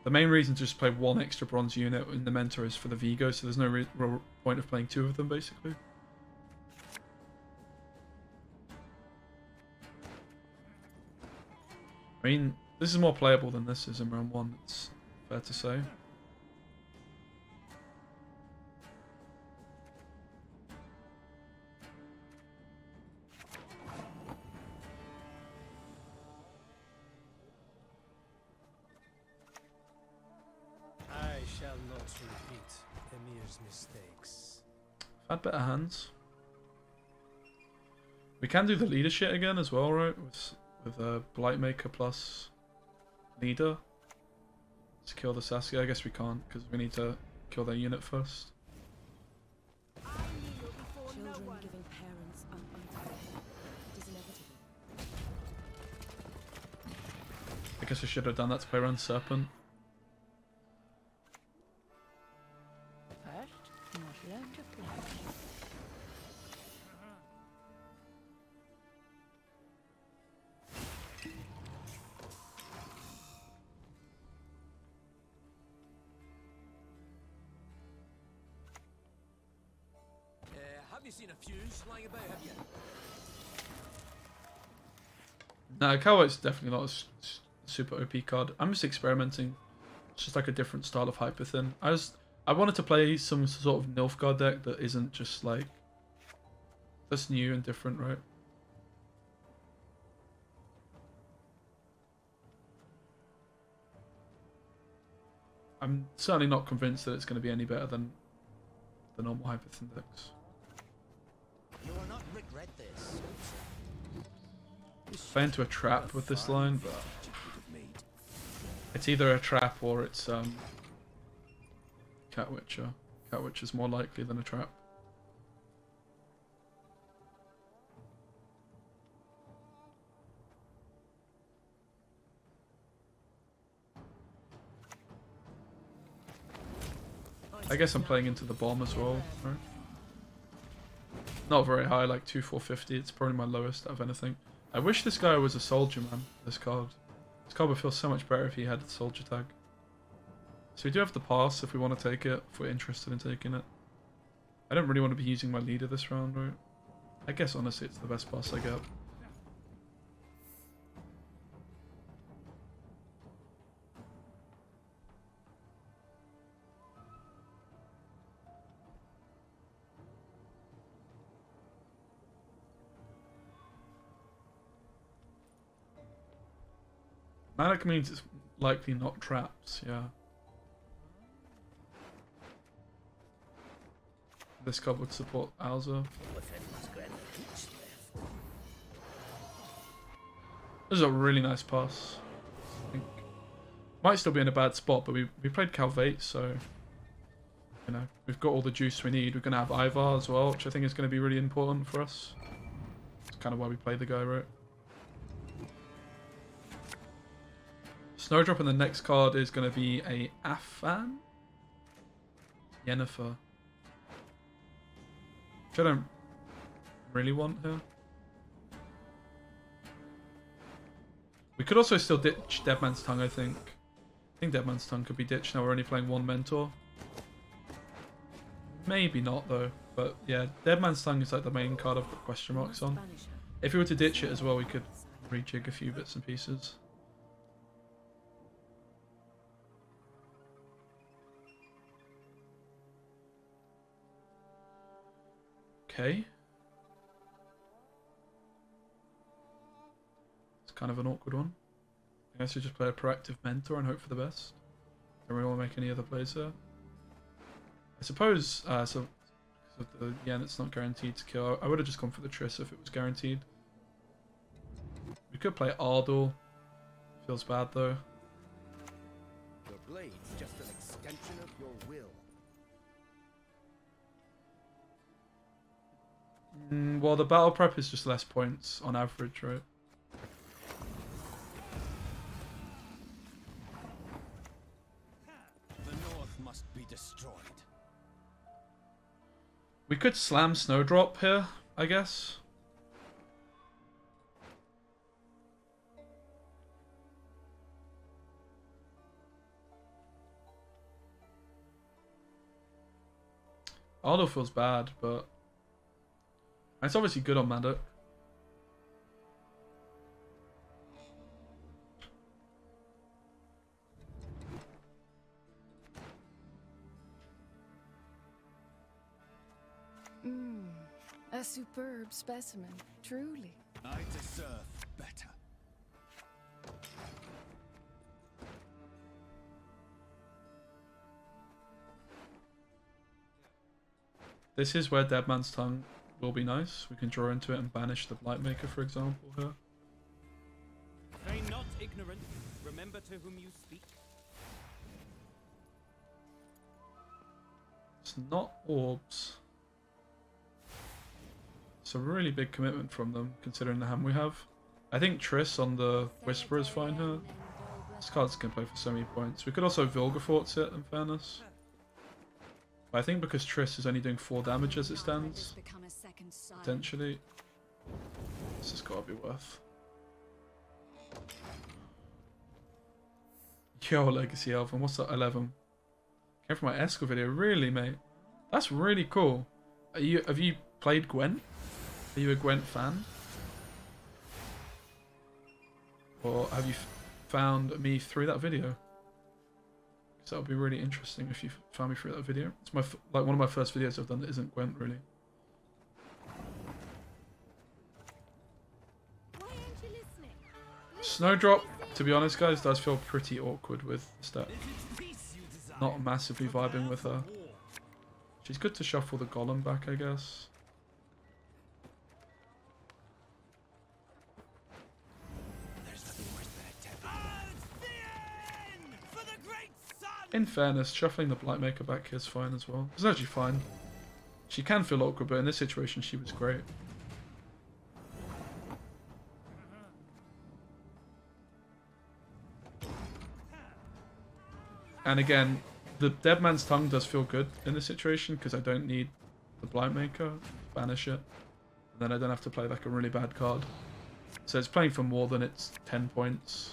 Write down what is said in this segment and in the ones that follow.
The main reason to just play one extra bronze unit in the mentor is for the Vigo, so there's no real point of playing two of them, basically. I mean, this is more playable than this is in round 1, it's fair to say. I shall not repeat Emir's mistakes. I've had better hands. We can do the leader shit again as well, right? With Blightmaker plus leader. To kill the Saskia. I guess we can't because we need to kill their unit first. Children giving parents it is inevitable. I guess I should have done that to play around Serpent. First, you must learn to fly. Have you seen a fuse lying about, have you? No, CALVEIT's definitely not a super OP card. I'm just experimenting. It's just like a different style of HYPERTHIN. I wanted to play some sort of Nilfgaard deck that isn't just like that's new and different, right? I'm certainly not convinced that it's going to be any better than the normal HYPERTHIN decks. You will not regret this. Play into a trap with this line, but it's either a trap or it's Catwitcher. Catwitcher's more likely than a trap. I guess I'm playing into the bomb as well, right? Not very high, like 2,450. It's probably my lowest out of anything. I wish this guy was a soldier, man. This card. This card would feel so much better if he had the soldier tag. So we do have the pass if we want to take it, if we're interested in taking it. I don't really want to be using my leader this round, right? I guess honestly it's the best pass I get. Manic means it's likely not traps, yeah. This card would support Alza. This is a really nice pass. I think might still be in a bad spot, but we played CALVEIT, so you know we've got all the juice we need. We're gonna have Ivar as well, which I think is going to be really important for us. It's kind of why we play the guy, right? Snowdrop in the next card is going to be a Afan? Yennefer. Which I don't really want here. We could also still ditch Deadman's Tongue, I think. I think Deadman's Tongue could be ditched now we're only playing one Mentor. Maybe not though, but yeah, Deadman's Tongue is like the main card I've got question marks on. If we were to ditch it as well, we could rejig a few bits and pieces. Okay. It's kind of an awkward one. I guess we just play a proactive Mentor and hope for the best. Don't really want to make any other plays here. I suppose, so because of the yen, it's not guaranteed to kill. I would have just gone for the Triss if it was guaranteed. We could play Ardor. Feels bad though. Your blade's just an extension of your will. Well, the battle prep is just less points on average, right? The north must be destroyed. We could slam Snowdrop here, I guess. Ardo feels bad, but it's obviously good on Maddock. A superb specimen, truly. I deserve better. This is where Dead Man's Tongue will be nice. We can draw into it and banish the Blightmaker, for example, here. Feign not ignorant. Remember to whom you speak. It's not orbs. It's a really big commitment from them, considering the hand we have. I think Triss on the Whisper is fine here. This card's can play for so many points. We could also Vilgefortz it, in fairness. But I think because Triss is only doing 4 damage as it stands, potentially, this has got to be worth. Yo, Legacy Elven, what's that? 11. Came from my Eskel video, really, mate? That's really cool. Have you played Gwent? Are you a Gwent fan? Or have you found me through that video? Because that would be really interesting if you found me through that video. It's my like one of my first videos I've done that isn't Gwent, really. Why aren't you listening? Snowdrop, to be honest, guys, does feel pretty awkward with the step. Not massively vibing with her. She's good to shuffle the Golem back, I guess. In fairness, shuffling the Blightmaker back here is fine as well. It's actually fine. She can feel awkward, but in this situation she was great. And again, the Dead Man's Tongue does feel good in this situation because I don't need the Blightmaker to banish it. And then I don't have to play like a really bad card. So it's playing for more than its 10 points.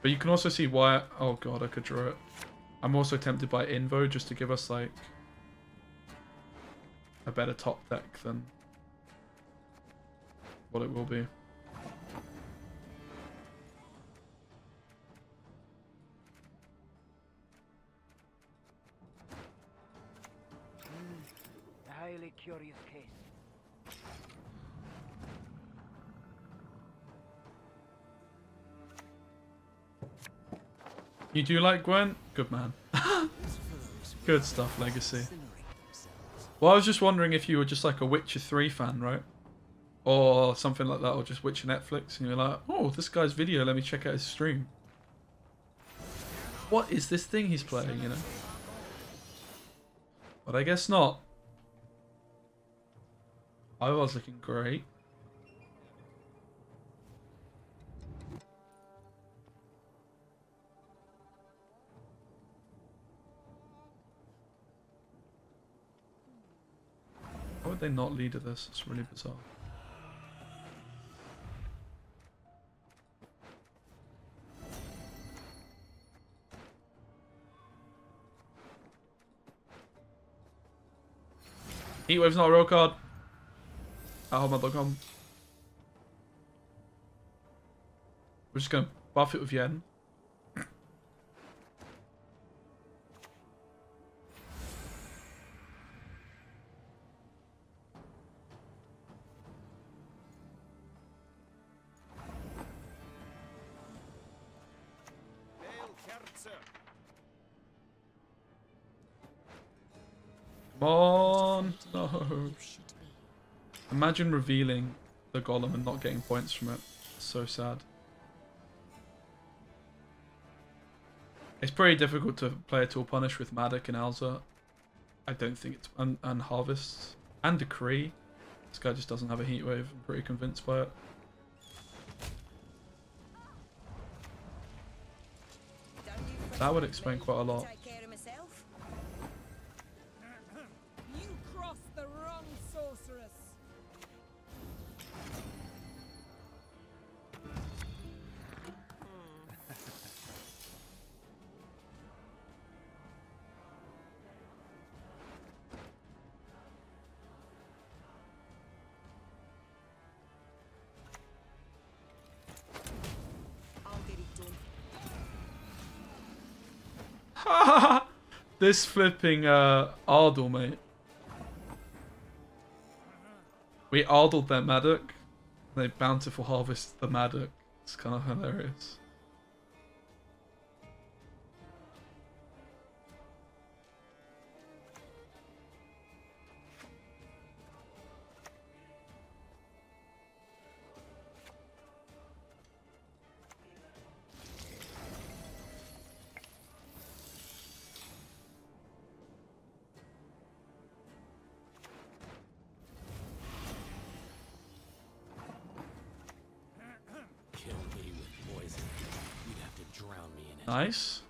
But you can also see why... Oh god, I could draw it. I'm also tempted by Invo just to give us like a better top deck than what it will be. A highly curious case. You do like Gwent? Good man. Good stuff, Legacy. Well, I was just wondering if you were just like a Witcher 3 fan, right? Or something like that, or just Witcher Netflix, and you're like, oh, this guy's video, let me check out his stream. What is this thing he's playing, you know? But I guess not. I was looking great. Why would they not lead to this? It's really bizarre. Heatwave's not a real card. At hotmail.com. We're just going to buff it with Yen. Come on! No. Imagine revealing the Golem and not getting points from it. It's so sad. It's pretty difficult to play a Tool Punish with Maddock and Alza. I don't think it's... And Harvest. And Decree. This guy just doesn't have a Heatwave. I'm pretty convinced by it. That would explain quite a lot. This flipping Ardle, mate. We Ardled their Maddock. They bountiful harvest the Maddock. It's kind of hilarious. Nice.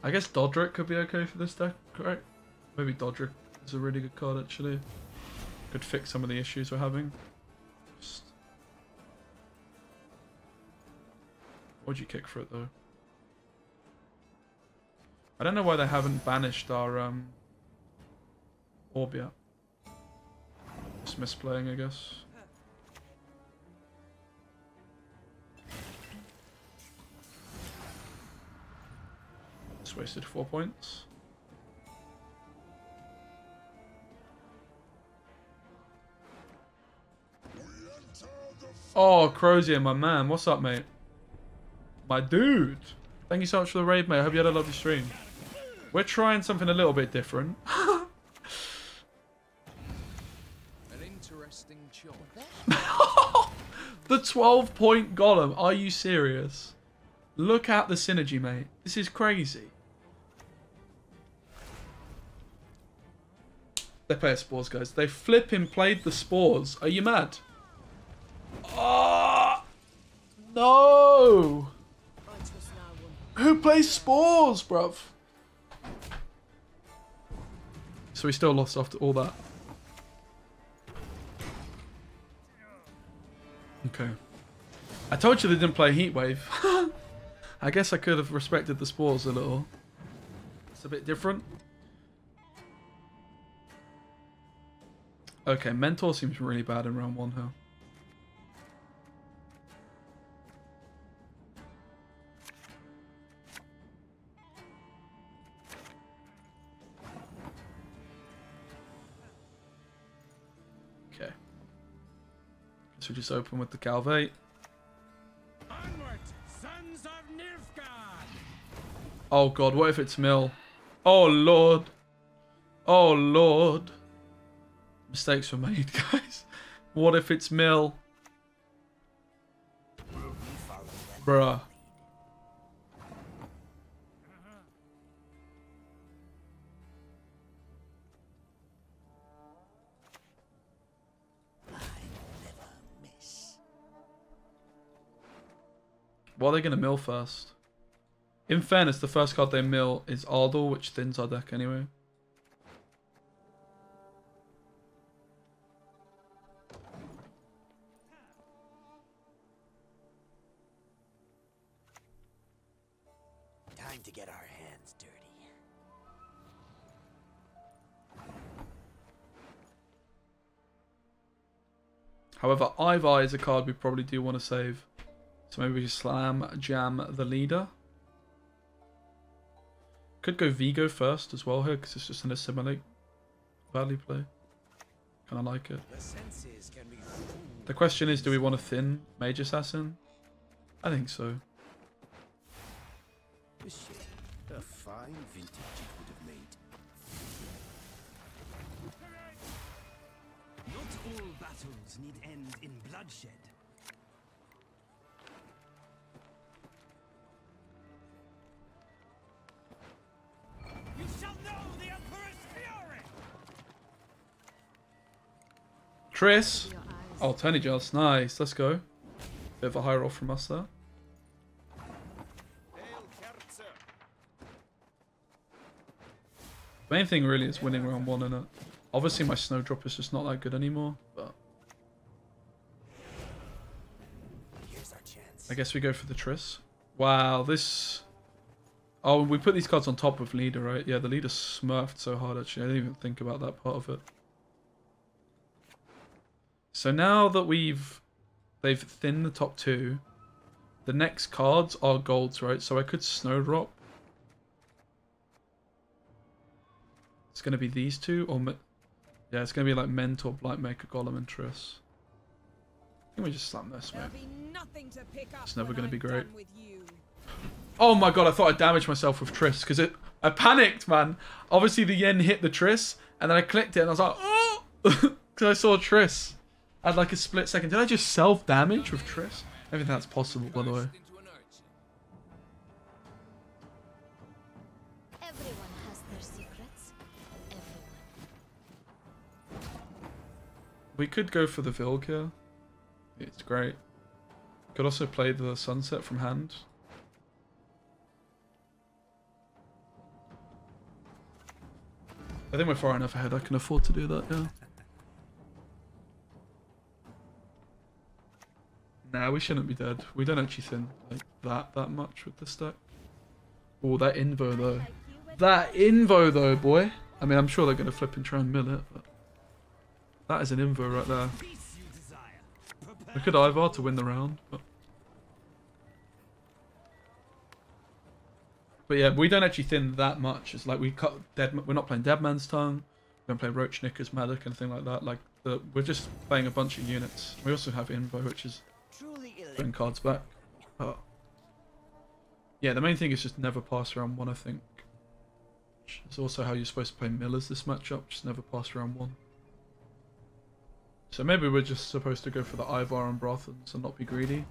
I guess Dodric could be okay for this deck, right? Maybe Dodric is a really good card, actually. Could fix some of the issues we're having. What'd you kick for it, though? I don't know why they haven't banished our orb yet. Just misplaying, I guess. Just wasted 4 points. Oh, Crozier, my man. What's up, mate? My dude. Thank you so much for the raid, mate. I hope you had a lovely stream. We're trying something a little bit different. An interesting choice. The 12-point golem. Are you serious? Look at the synergy, mate. This is crazy. They play spores, guys. They flipping played the spores. Are you mad? Oh, no. Who plays spores, bruv? So we still lost after all that. Okay. I told you they didn't play Heatwave. I guess I could have respected the spores a little. It's a bit different. Okay, Mentor seems really bad in round 1 here. Okay. So just open with the CALVEIT. Onward, sons of Nilfgaard! Oh god, what if it's Mill? Oh lord. Oh lord. Mistakes were made, guys. What if it's Mill? Bruh. What are they going to mill first? In fairness, the first card they mill is Ardle, which thins our deck anyway. Time to get our hands dirty. However, Ivar is a card we probably do want to save. So maybe we slam jam the leader. Could go Vigo first as well here because it's just an assimilate value play. Kind of like it. The question is, do we want to thin Mage Assassin? I think so. A fine vintage it would have made. Not all battles need end in bloodshed. You shall know the Emperor's fury! Chris! Oh, Tony Joss. Nice. Let's go. Bit of a high roll from us there. Main thing really is winning round 1 in it. Obviously my Snowdrop is just not that good anymore, but Here's our chance. I guess we go for the Triss. Wow, this... Oh, we put these cards on top of leader, right? Yeah, the leader smurfed so hard actually. I didn't even think about that part of it. So now that they've thinned the top 2, the next cards are golds, right? So I could snowdrop. It's going to be these two, or yeah, it's going to be like Mentor, Blightmaker, Golem, and Triss. I think we just slam this, mate. It's never going to be great. Oh my god, I thought I damaged myself with Triss, because I panicked, man. Obviously the yen hit the Triss, and then I clicked it, and I was like, oh! Because I saw Triss. I had like a split second. Did I just self-damage with Triss? I think that's possible, by the way. Everyone has their secrets. Everyone. We could go for the Vilg here. It's great. Could also play the Sunset from hand. I think we're far enough ahead. I can afford to do that, yeah. Nah, we shouldn't be dead. We don't actually thin like that much with this deck. Oh, that invo though. That invo though, boy. I mean, I'm sure they're going to flip and try and mill it, but that is an invo right there. We could Ivar to win the round, but yeah, we don't actually thin that much. It's like we cut dead. We're not playing Dead Man's Tongue. We don't play Roachnickers, Maddock, anything like that. Like we're just playing a bunch of units. We also have invo, which is putting cards back. But yeah, the main thing is just never pass round 1, I think. It's also how you're supposed to play millers this matchup. Just never pass round 1. So maybe we're just supposed to go for the Ivar and Brothens and not be greedy.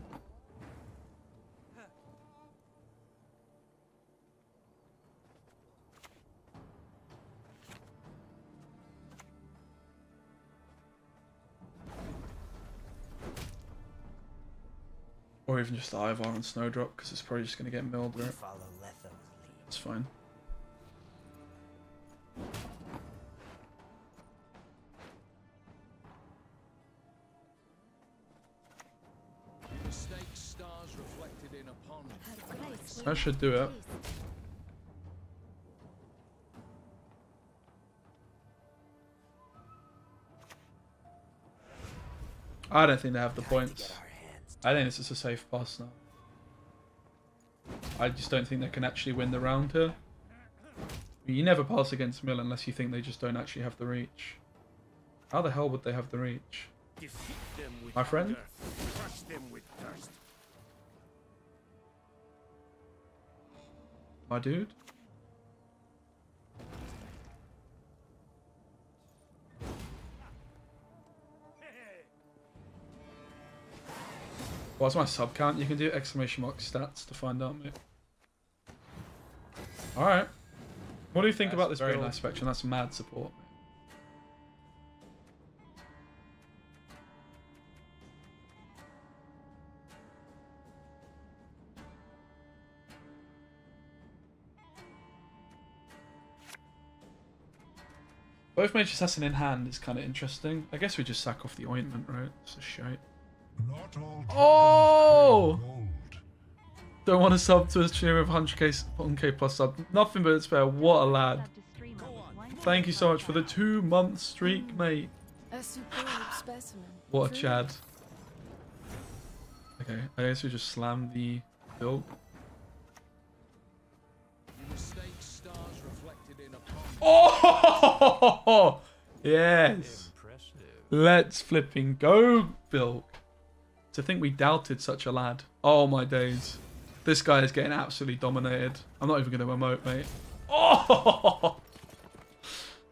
Or even just the Ivar and Snowdrop, because it's probably just going to get milled, right? It's fine. That should do it. I don't think they have the points. I think this is a safe pass now. I just don't think they can actually win the round here. You never pass against Mill unless you think they just don't actually have the reach. How the hell would they have the reach? My friend? My dude? What's my sub count? You can do exclamation mark stats to find out, mate. Alright. What do you think about this very nice Spectrum? That's mad support, mate. Both Mage Assassin in hand is kind of interesting. I guess we just sack off the ointment, right? It's a shite. Oh! Don't want to sub to a stream of 100k plus sub. Nothing but it's fair. What a lad. Thank you so much for the 2-month streak, mate. A superb specimen. What a Chad. Okay, I guess we just slam the build. Oh! Yes! Let's flipping go, Bill. To think we doubted such a lad. Oh my days. This guy is getting absolutely dominated. I'm not even going to emote, mate. Oh!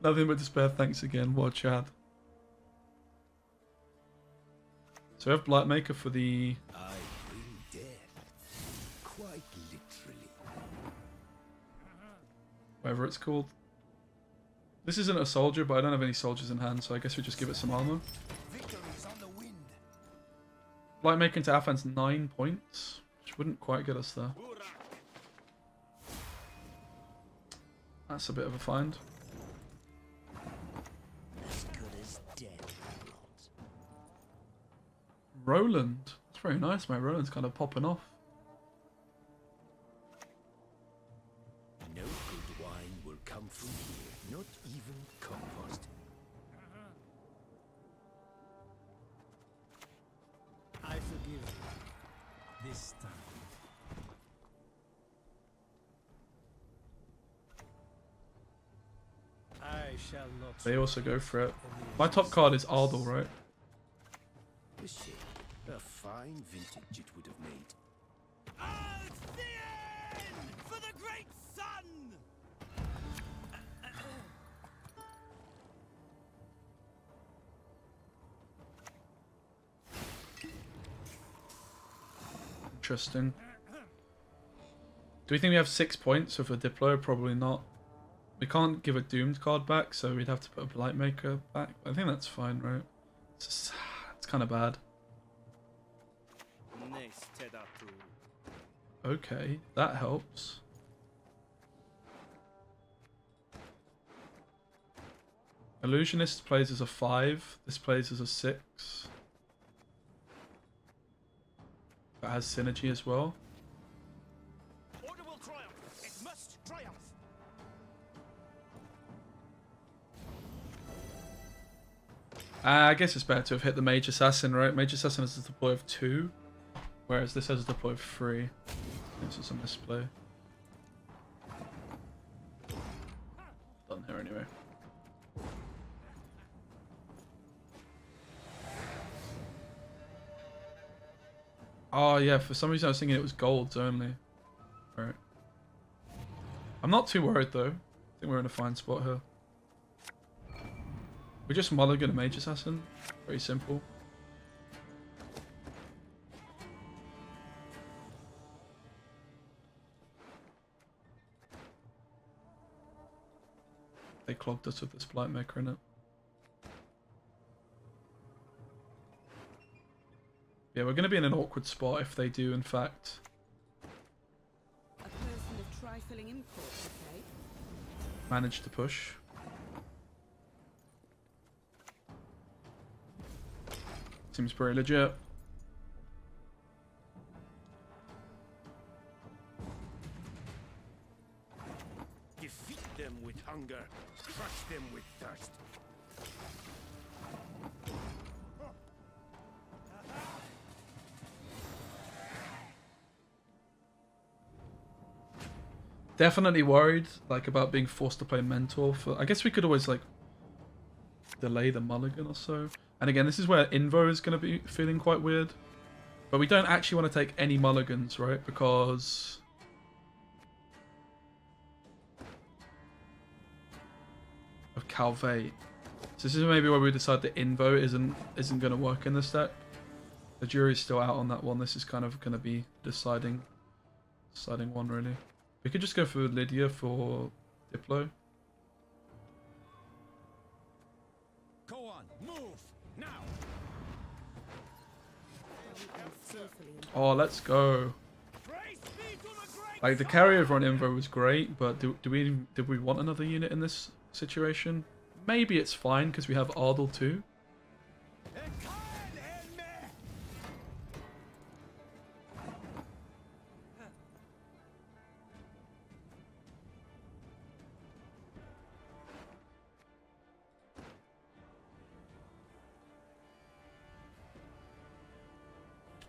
Nothing but despair. Thanks again. What a Chad. So we have Blightmaker for the... I will dead. Quite literally. whatever it's called. This isn't a soldier, but I don't have any soldiers in hand, so I guess we just give it some armor. Blightmaker into offense 9 points, which wouldn't quite get us there. That's a bit of a find. As good as dead. Roland. That's very nice, mate. Roland's kind of popping off. No good wine will come from here, not even compost. I forgive you. this time. I shall not. They also go for it. My top card is Ardell, right? A shame. A fine vintage it would have made. For the great sun! Interesting. Do we think we have 6 points with a Diplo? Probably not. We can't give a Doomed card back, so we'd have to put a Blightmaker back. I think that's fine, right? It's kind of bad. Okay, that helps. Illusionist plays as a 5. This plays as a 6. That has synergy as well. Order will triumph. It must triumph. I guess it's better to have hit the Mage Assassin, right? Mage Assassin has a deploy of 2, whereas this has a deploy of 3. This is a misplay. Done here anyway. Oh yeah, for some reason I was thinking it was golds only. Alright. I'm not too worried though. I think we're in a fine spot here. We just mulligan a Mage Assassin. Very simple. They clogged us with this Blightmaker in it. Yeah, we're going to be in an awkward spot if they do, in fact. A person of trifling import, okay? Manage to push. Seems pretty legit. Defeat them with hunger, crush them with thirst. Definitely worried, like, about being forced to play Mentor. For I guess we could always, like, delay the mulligan or so. And again, this is where Invo is going to be feeling quite weird. But we don't actually want to take any mulligans, right? Because of CALVEIT. So this is maybe where we decide that Invo isn't going to work in this deck. The jury's still out on that one. This is kind of going to be deciding one, really. We could just go for Lydia for Diplo. Go on, move now. Oh, let's go. Like, the carryover on Invo was great, but did we want another unit in this situation? Maybe it's fine because we have Ardell too.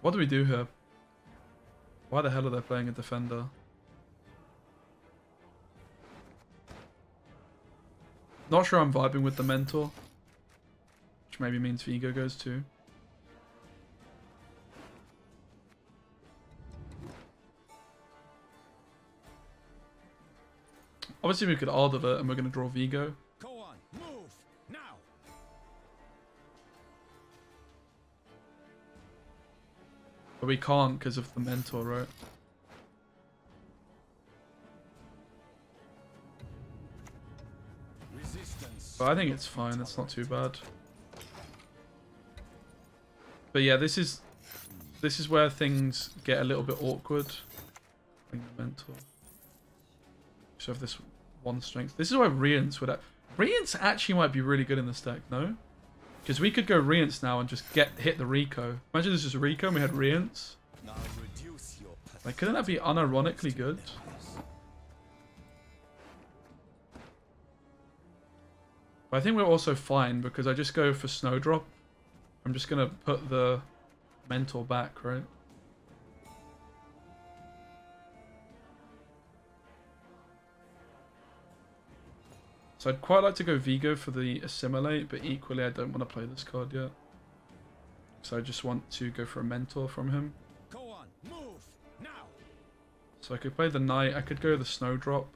What do we do here? Why the hell are they playing a defender? Not sure I'm vibing with the Mentor. Which maybe means Vigo goes too. Obviously we could Ardell it and we're going to draw Vigo. Go on, move now. But we can't because of the Mentor, right? But I think it's fine, it's not too bad. But yeah, this is where things get a little bit awkward. I think the Mentor. So have this one strength. This is where Rience would have... Rience actually might be really good in this deck, no? Because we could go Rience now and just hit the Rico. Imagine this was Rico and we had Rience. Like, couldn't that be unironically good? But I think we're also fine because I just go for Snowdrop. I'm just going to put the Mentor back, right? So I'd quite like to go Vigo for the Assimilate, but equally I don't want to play this card yet. So I just want to go for a Mentor from him. Go on, move now. So I could play the Knight, I could go the Snowdrop.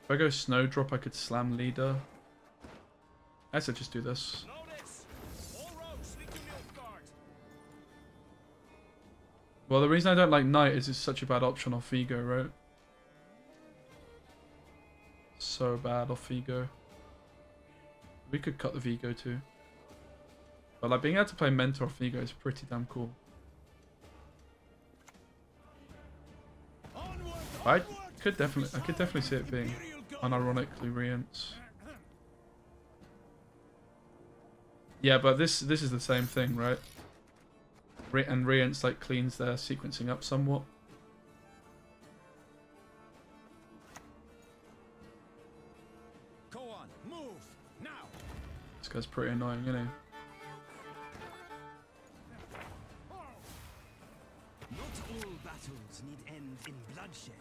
If I go Snowdrop, I could slam Leader. I said just do this. Notice. All roads lead to Nilfgaard. Well, the reason I don't like Knight is it's such a bad option off Vigo, right? So bad off Vigo. We could cut the Vigo too. But like being able to play Mentor off Vigo is pretty damn cool. I could definitely see it being unironically Rience. Yeah, but this is the same thing, right? And Rience like cleans their sequencing up somewhat. Go on, move now. This guy's pretty annoying, isn't he? Not all battles need end in bloodshed.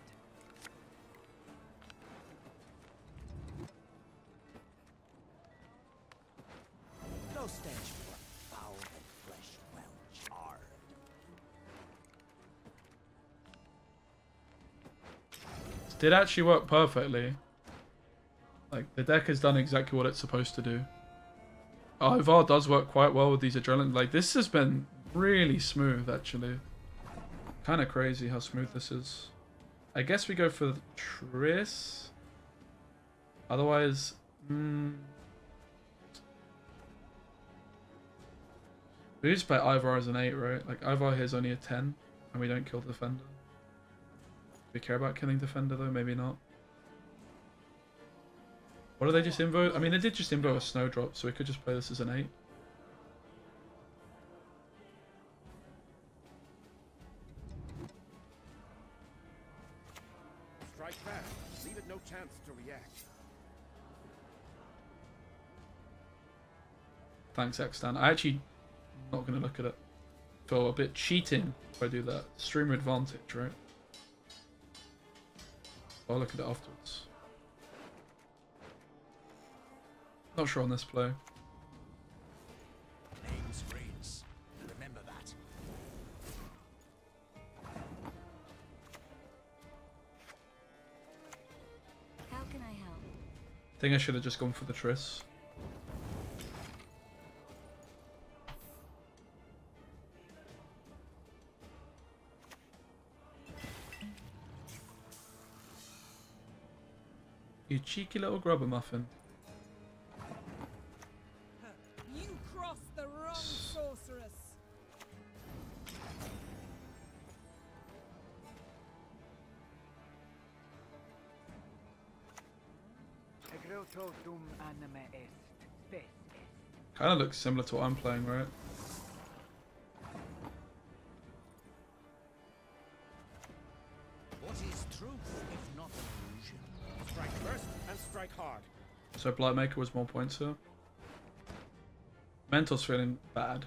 No stench for foul and flesh well charred. This did actually work perfectly. Like the deck has done exactly what it's supposed to do. Ivar does work quite well with these adrenaline. Like this has been really smooth actually. Kind of crazy how smooth this is. I guess we go for Triss. Otherwise, we just play Ivar as an 8, right? Like Ivar here is only a 10, and we don't kill the defender. Do we care about killing defender though? Maybe not. What do they just invo? I mean, they did just invo a Snowdrop, so we could just play this as an 8. Strike fast. Leave it no chance to react. Thanks, Xstan. I actually not going to look at it. Feel a bit cheating if I do that. Streamer advantage, right? I'll look at it afterwards. Not sure on this play. Name's Reigns. Remember that. How can I help? I think I should have just gone for the Triss. You cheeky little grubber muffin. You crossed the wrong sorceress. Kind of looks similar to what I'm playing, right? What is truth if not an illusion? Strike first and strike hard. So Blightmaker was more points here. Mentor's feeling bad.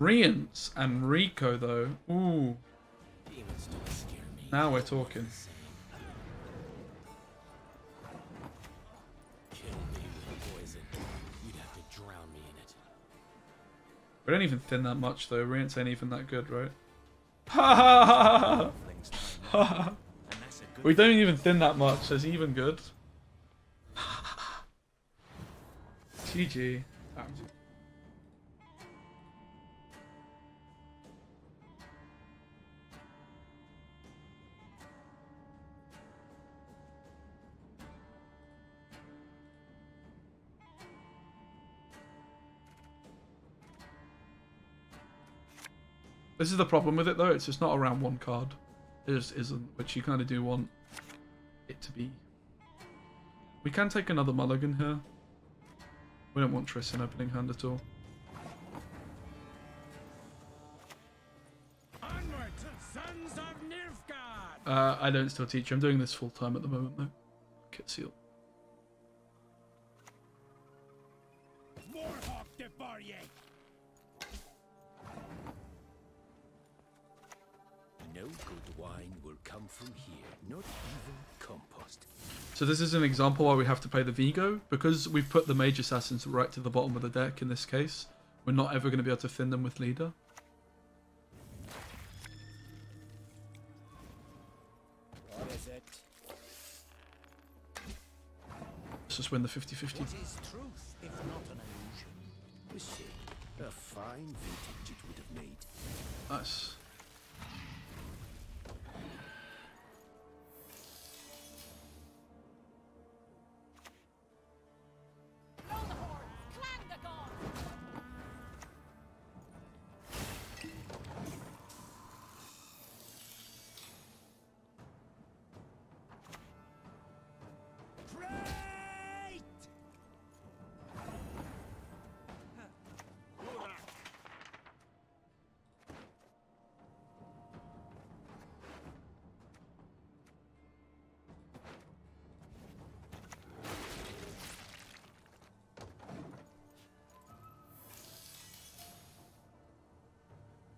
Rience and Rico though. Ooh. Demons don't scare me. Now we're talking. Kill me with poison. You'd have to drown me in it. We don't even thin that much though. Rience ain't even that good, right? Ha ha ha ha ha. And that's a good We don't even thin that much. Is he even good? GG. This is the problem with it though, it's just not a round 1 card. It just isn't, which you kind of do want it to be. We can take another mulligan here. We don't want Triss in opening hand at all. Onward, sons of Nilfgaard! I don't still teach. I'm doing this full time at the moment though. Kit seal. Warhawk Defarrier! No good wine will come from here, not even compost. So this is an example why we have to play the Vigo, because we've put the mage assassins right to the bottom of the deck in this case. We're not ever going to be able to thin them with leader. What is it? Let's just win the 50-50. What is truth, if not an illusion? We say, a fine vintage it would have made. Nice.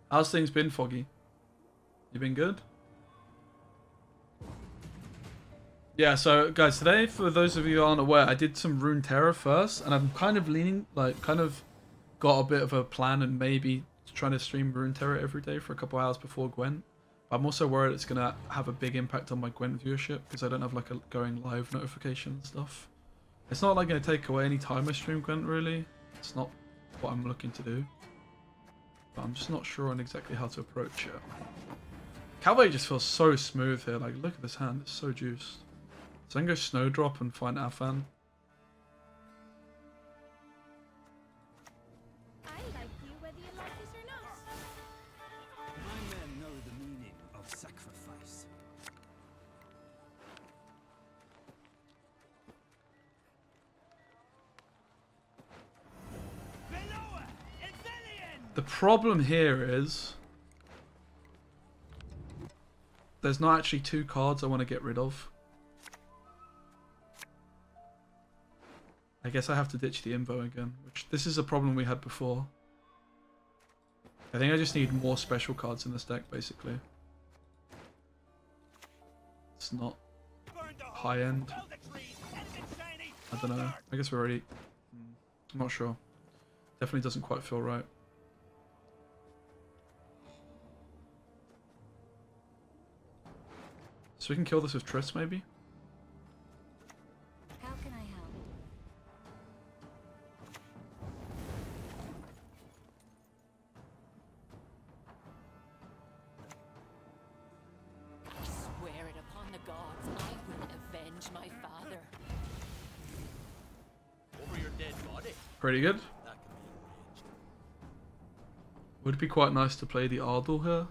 How's things been, Foggy? You been good? Yeah, so guys, today, for those of you who aren't aware, I did some Rune Terror first, and I'm kind of leaning, like, kind of got a bit of a plan and maybe trying to stream Rune Terror every day for a couple hours before Gwent. I'm also worried it's going to have a big impact on my Gwent viewership because I don't have like a going live notification and stuff. It's not like going to take away any time I stream Gwent, really. It's not what I'm looking to do. But I'm just not sure on exactly how to approach it. CALVEIT just feels so smooth here. Like, look at this hand. It's so juiced. So I can go Snowdrop and find Afan. I like you whether you like this or not. My men know the meaning of sacrifice. The problem here is there's not actually two cards I want to get rid of. I guess I have to ditch the Invo again, which this is a problem we had before. I think I just need more special cards in this deck, basically. It's not high end. I don't know. I guess we're already... I'm not sure. Definitely doesn't quite feel right. So we can kill this with Triss, maybe? How can I help? I swear it upon the gods, I will avenge my father. Over your dead body. Pretty good. That could be arranged. Would it be quite nice to play the Ardell here?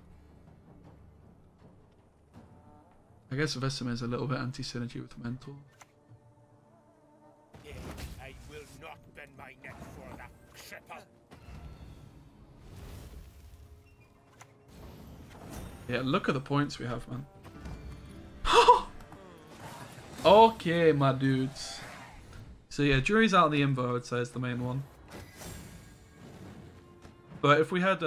I guess Specimen is a little bit anti-synergy with Mentor. Yeah, I will not bend my neck for that cripple. Yeah, look at the points we have, man. Okay, my dudes. So yeah, Jury's out of the Invo, I would say, is the main one. But if we had